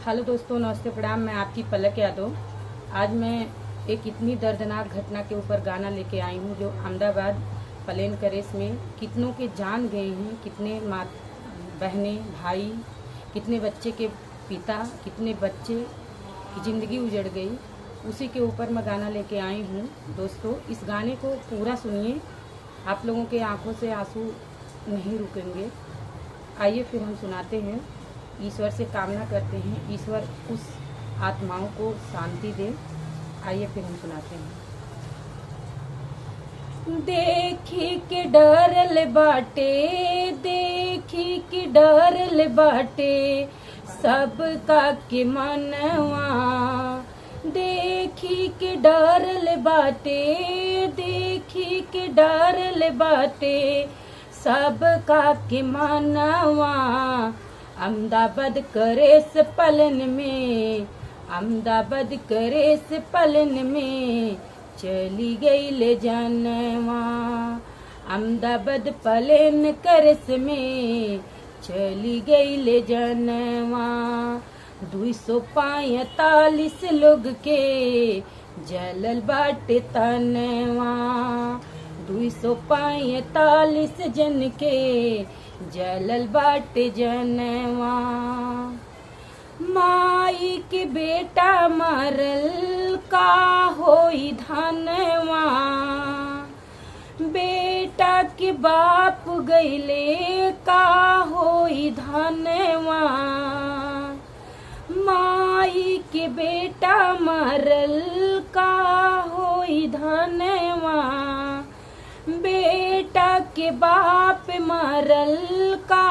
Hello दोस्तों, नमस्ते, प्रणाम। मैं आपकी पलक यादव। आज मैं एक इतनी दर्दनाक घटना के ऊपर गाना लेके आई हूँ जो अहमदाबाद प्लेन क्रेश में कितनों के जान गए हैं, कितने माँ बहनें भाई, कितने बच्चे के पिता, कितने बच्चे की ज़िंदगी उजड़ गई। उसी के ऊपर मैं गाना लेके आई हूँ। दोस्तों, इस गाने को पूरा सुनिए, आप लोगों के आंखों से आंसू नहीं रुकेंगे। आइए फिर हम सुनाते हैं। ईश्वर से कामना करते हैं ईश्वर उस आत्माओं को शांति दे। आइए फिर हम सुनाते हैं। देखी के डरल बाटे, देखी के डरल बाटे सबका के मनवा, देखी के डरल बाटे, देखी के डरल बाटे सबका के मनवा। अहमदाबाद क्रेश पलन में, अहमदाबाद क्रेश पलन में चली गई ले जानवा। अहमदाबाद प्लेन क्रेश में चली गई ले जानवा। 245 लोग के जलल बाटे तनवा, 245 जन के जलल बाटे जनवा। माई के बेटा मरल का होई धनवा, बेटा के बाप गईले का होई धनवा। माई के बेटा मरल का होई धनवा, बेटा के बाप मरल का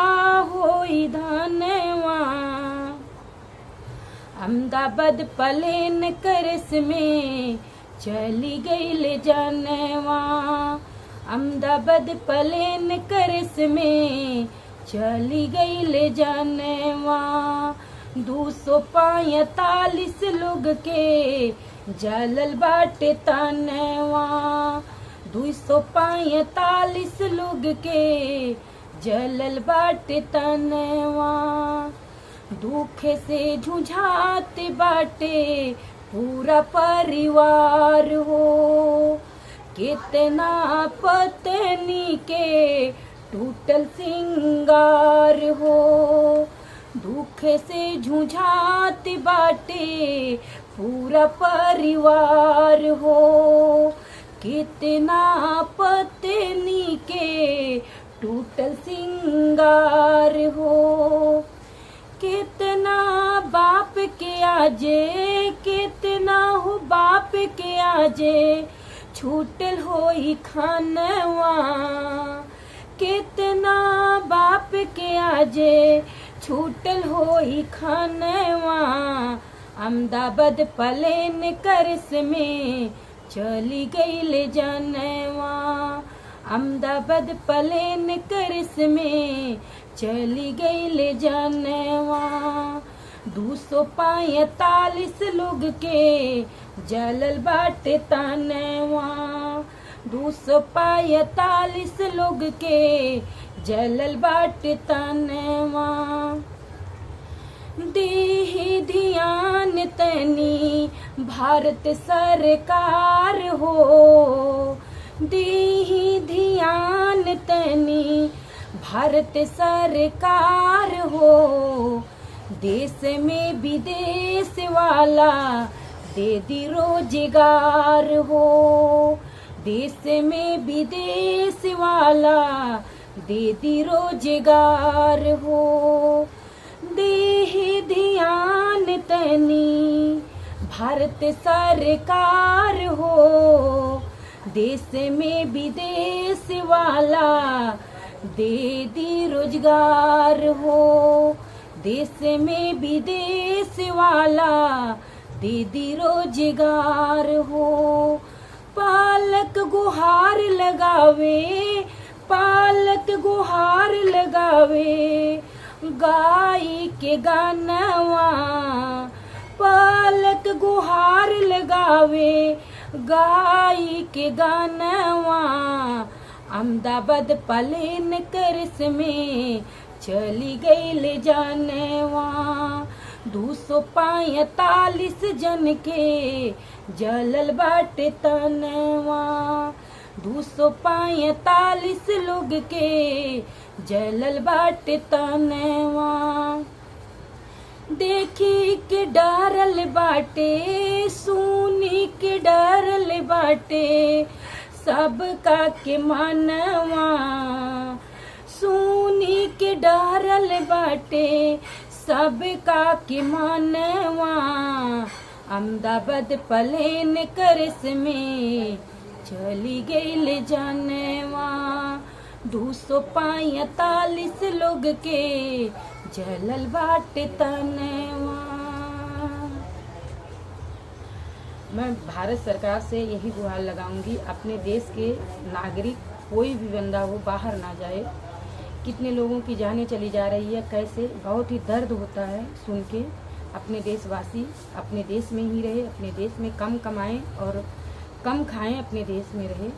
होई धनवा। अहमदाबाद प्लेन क्रेश में चली गई ले जानवा। अहमदाबाद प्लेन क्रेश में चली गई ले जानवा। 245 लोग के जलल बाटे तनवा, 245 लोग के जलल बाटे तनवा। दुख से झुझात बाटे पूरा परिवार हो, कितना पत्नी के टूटल सिंगार हो। दुख से झुझात बाटे पूरा परिवार हो, कितना पत्नी के टूटल सिंगार हो। कितना बाप के आजे, कितना हो बाप के आजे छूटल होई खानवा। कितना बाप के आजे छूटल होई खानवा। अहमदाबाद प्लेन क्रेश में चली गई ले जानवा। अहमदाबाद प्लेन क्रेश में चली गई ले जानवा। 245 लोग के जलल बाटे तनवा, 245 लोग के जलल बाटे तनवा। दीही ध्यान तनी भारत सरकार हो, दीही ध्यान तनी भारत सरकार हो। देश में विदेश वाला दे दी रोजगार हो, देश में विदेश वाला दे दी रोजगार हो। दे ध्यान तनी भारत सरकार हो, देश में विदेश वाला दे दी रोजगार हो, देश में विदेश वाला दे दी रोजगार हो। पालक गुहार लगावे, पालक गुहार लगावे गाय के गानवा। पालक गुहार लगावे गाय के गानवा। अहमदाबाद प्लेन क्रेश में चली गई ले जानवा। 245 जन के जलल बाटे तनवा, 245 लोग के जलल बाटे तनवा। देखी के डरल बाटे, सुनी के डरल बाटे, सबका के मनवा, सुनी के डरल बाटे, सबका के मनवा। अहमदाबाद प्लेन करस में चली गई जानवा, 245 लोग के जलल बाटे तनवा। मैं भारत सरकार से यही गुहार लगाऊंगी, अपने देश के नागरिक कोई भी बंदा हो बाहर ना जाए। कितने लोगों की जानें चली जा रही है, कैसे बहुत ही दर्द होता है सुन के। अपने देशवासी अपने देश में ही रहे, अपने देश में कम कमाएं और कम खाएं, अपने देश में रहे।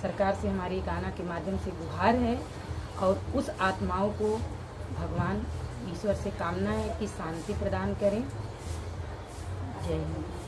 सरकार से हमारी गाना के माध्यम से गुहार है और उस आत्माओं को भगवान ईश्वर से कामना है कि शांति प्रदान करें। जय हिंद।